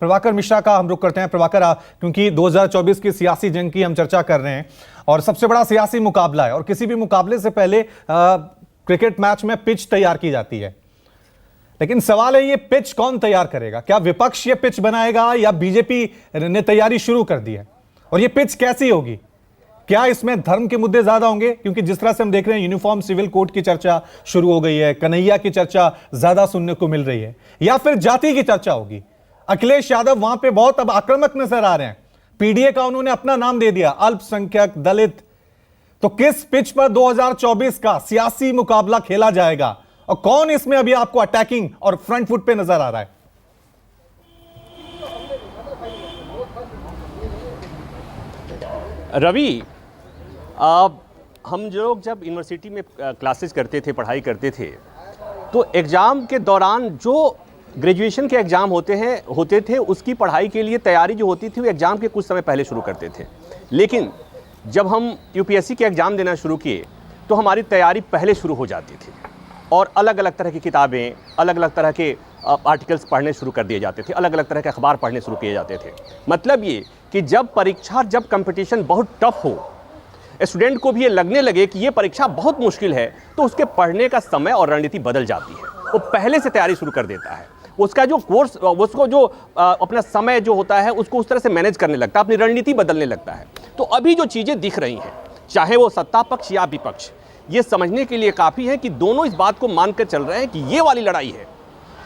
प्रभाकर मिश्रा का हम रुख करते हैं। प्रभाकर, क्योंकि 2024 की सियासी जंग की हम चर्चा कर रहे हैं और सबसे बड़ा सियासी मुकाबला है और किसी भी मुकाबले से पहले क्रिकेट मैच में पिच तैयार की जाती है, लेकिन सवाल है ये पिच कौन तैयार करेगा? क्या विपक्ष ये पिच बनाएगा या बीजेपी ने तैयारी शुरू कर दी है? और ये पिच कैसी होगी? क्या इसमें धर्म के मुद्दे ज्यादा होंगे? क्योंकि जिस तरह से हम देख रहे हैं यूनिफॉर्म सिविल कोड की चर्चा शुरू हो गई है, कन्हैया की चर्चा ज्यादा सुनने को मिल रही है, या फिर जाति की चर्चा होगी? अखिलेश यादव वहां पे बहुत अब आक्रामक नजर आ रहे हैं। पीडीए का उन्होंने अपना नाम दे दिया, अल्पसंख्यक दलित। तो किस पिच पर 2024 का सियासी मुकाबला खेला जाएगा और कौन इसमें अभी आपको अटैकिंग और फ्रंट फुट पे नजर आ रहा है? रवि, हम लोग जब यूनिवर्सिटी में क्लासेस करते थे, पढ़ाई करते थे, तो एग्ज़ाम के दौरान जो ग्रेजुएशन के एग्ज़ाम होते थे उसकी पढ़ाई के लिए तैयारी जो होती थी वो एग्ज़ाम के कुछ समय पहले शुरू करते थे। लेकिन जब हम यूपीएससी के एग्ज़ाम देना शुरू किए तो हमारी तैयारी पहले शुरू हो जाती थी और अलग अलग तरह की किताबें, अलग अलग तरह के आर्टिकल्स पढ़ने शुरू कर दिए जाते थे, अलग अलग तरह के अखबार पढ़ने शुरू किए जाते थे। मतलब ये कि जब कंपटीशन बहुत टफ हो, स्टूडेंट को भी ये लगने लगे कि ये परीक्षा बहुत मुश्किल है, तो उसके पढ़ने का समय और रणनीति बदल जाती है। वो पहले से तैयारी शुरू कर देता है, उसका जो कोर्स, उसको जो अपना समय जो होता है उसको उस तरह से मैनेज करने लगता है, अपनी रणनीति बदलने लगता है। तो अभी जो चीज़ें दिख रही हैं, चाहे वो सत्ता पक्ष या विपक्ष, ये समझने के लिए काफ़ी है कि दोनों इस बात को मानकर चल रहे हैं कि ये वाली लड़ाई है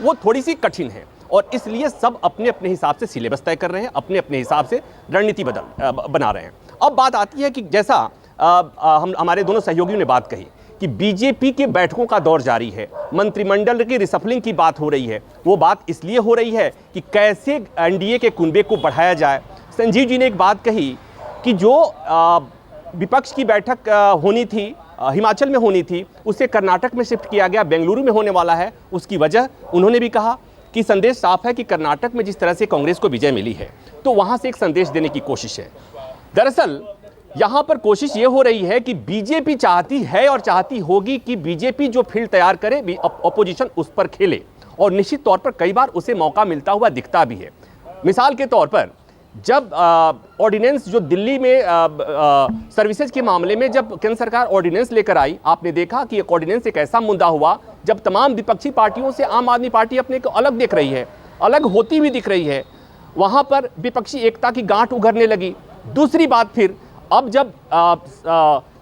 वो थोड़ी सी कठिन है और इसलिए सब अपने अपने हिसाब से सिलेबस तय कर रहे हैं, अपने अपने हिसाब से रणनीति बना रहे हैं। अब बात आती है कि जैसा हमारे दोनों सहयोगियों ने बात कही कि बीजेपी के बैठकों का दौर जारी है, मंत्रिमंडल की रिसफलिंग की बात हो रही है। वो बात इसलिए हो रही है कि कैसे एनडीए के कुनबे को बढ़ाया जाए। संजीव जी ने एक बात कही कि जो विपक्ष की बैठक होनी थी, हिमाचल में होनी थी, उसे कर्नाटक में शिफ्ट किया गया, बेंगलुरु में होने वाला है। उसकी वजह उन्होंने भी कहा कि संदेश साफ है कि कर्नाटक में जिस तरह से कांग्रेस को विजय मिली है तो वहाँ से एक संदेश देने की कोशिश है। दरअसल यहाँ पर कोशिश ये हो रही है कि बीजेपी चाहती है और चाहती होगी कि बीजेपी जो फील्ड तैयार करे, अपोजिशन उस पर खेले और निश्चित तौर पर कई बार उसे मौका मिलता हुआ दिखता भी है। मिसाल के तौर पर जब ऑर्डिनेंस जो दिल्ली में सर्विसेज के मामले में जब केंद्र सरकार ऑर्डिनेंस लेकर आई, आपने देखा कि एक ऑर्डिनेंस एक ऐसा मुद्दा हुआ जब तमाम विपक्षी पार्टियों से आम आदमी पार्टी अपने को अलग देख रही है, अलग होती हुई दिख रही है। वहाँ पर विपक्षी एकता की गांठ उभरने लगी। दूसरी बात, फिर अब जब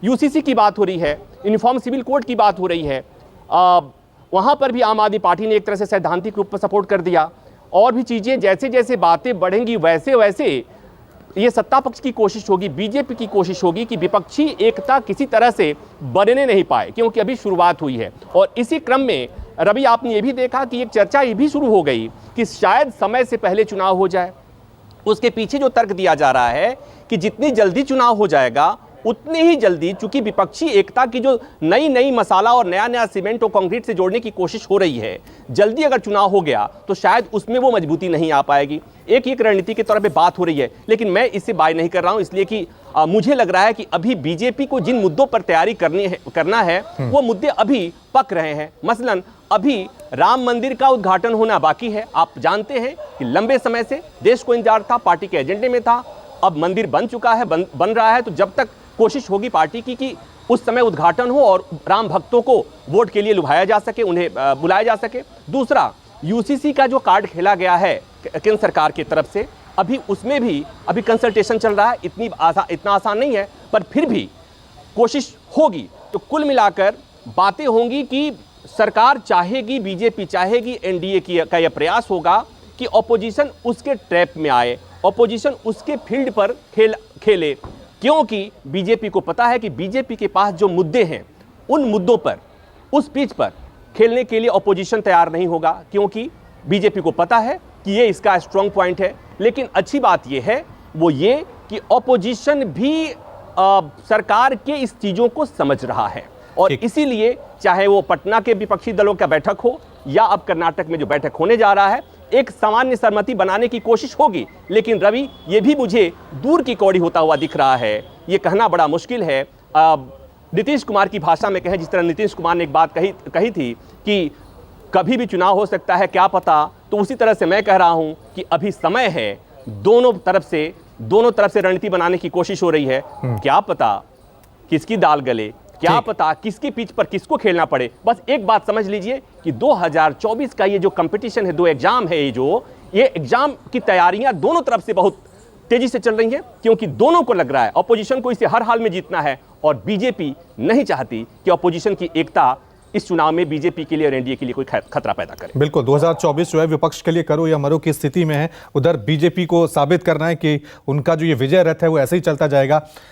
यूसीसी की बात हो रही है, यूनिफॉर्म सिविल कोड की बात हो रही है, वहाँ पर भी आम आदमी पार्टी ने एक तरह से सैद्धांतिक रूप पर सपोर्ट कर दिया। और भी चीज़ें जैसे जैसे बातें बढ़ेंगी वैसे वैसे ये सत्ता पक्ष की कोशिश होगी, बीजेपी की कोशिश होगी कि विपक्षी एकता किसी तरह से बनने नहीं पाए, क्योंकि अभी शुरुआत हुई है। और इसी क्रम में रवि, आपने ये भी देखा कि एक चर्चा ये भी शुरू हो गई कि शायद समय से पहले चुनाव हो जाए। उसके पीछे जो तर्क दिया जा रहा है कि जितनी जल्दी चुनाव हो जाएगा उतनी ही जल्दी, चूंकि विपक्षी एकता की जो नई नई मसाला और नया नया सीमेंट और कंक्रीट से जोड़ने की कोशिश हो रही है, जल्दी अगर चुनाव हो गया तो शायद उसमें वो मजबूती नहीं आ पाएगी। एक रणनीति के तौर पे बात हो रही है, लेकिन मैं इससे बाय नहीं कर रहा हूं, इसलिए कि मुझे लग रहा है कि अभी बीजेपी को जिन मुद्दों पर तैयारी करना है वो मुद्दे अभी पक रहे हैं। मसलन अभी राम मंदिर का उद्घाटन होना बाकी है। आप जानते हैं कि लंबे समय से देश को इंतजार था, पार्टी के एजेंडे में था। अब मंदिर बन चुका है, बन रहा है, तो जब तक कोशिश होगी पार्टी की कि उस समय उद्घाटन हो और राम भक्तों को वोट के लिए लुभाया जा सके, उन्हें बुलाया जा सके। दूसरा, यूसीसी का जो कार्ड खेला गया है केंद्र सरकार की तरफ से, अभी उसमें भी अभी कंसल्टेशन चल रहा है। इतना आसान नहीं है, पर फिर भी कोशिश होगी। तो कुल मिलाकर बातें होंगी कि सरकार चाहेगी, बीजेपी चाहेगी, एनडीए का यह प्रयास होगा कि ऑपोजिशन उसके ट्रैप में आए, ऑपोजिशन उसके फील्ड पर खेले, क्योंकि बीजेपी को पता है कि बीजेपी के पास जो मुद्दे हैं उन मुद्दों पर, उस पिच पर खेलने के लिए ऑपोजिशन तैयार नहीं होगा, क्योंकि बीजेपी को पता है कि ये इसका स्ट्रॉन्ग पॉइंट है। लेकिन अच्छी बात ये है वो ये कि ऑपोजिशन भी सरकार के इस चीज़ों को समझ रहा है और इसीलिए चाहे वो पटना के विपक्षी दलों का बैठक हो या अब कर्नाटक में जो बैठक होने जा रहा है, एक सामान्य सहमति बनाने की कोशिश होगी। लेकिन रवि, ये भी मुझे दूर की कौड़ी होता हुआ दिख रहा है, ये कहना बड़ा मुश्किल है। नीतीश कुमार की भाषा में कहें, जिस तरह नीतीश कुमार ने एक बात कही थी कि कभी भी चुनाव हो सकता है, क्या पता। तो उसी तरह से मैं कह रहा हूं कि अभी समय है, दोनों तरफ से रणनीति बनाने की कोशिश हो रही है। क्या पता किसकी दाल गले, क्या पता किसकी पिच पर किसको खेलना पड़े। बस एक बात समझ लीजिए कि 2024 का ये जो कंपटीशन है, 2 एग्जाम है, ये एग्जाम की तैयारियां दोनों तरफ से बहुत तेजी से चल रही हैं, क्योंकि दोनों को लग रहा है अपोजिशन को इसे हर हाल में जीतना है, और बीजेपी नहीं चाहती कि अपोजिशन की एकता इस चुनाव में बीजेपी के लिए और एनडीए के लिए कोई खतरा पैदा करे। बिल्कुल, 2024 जो है विपक्ष के लिए करो या मरो की स्थिति में है। उधर बीजेपी को साबित करना है कि उनका जो ये विजय रथ है वो ऐसे ही चलता जाएगा।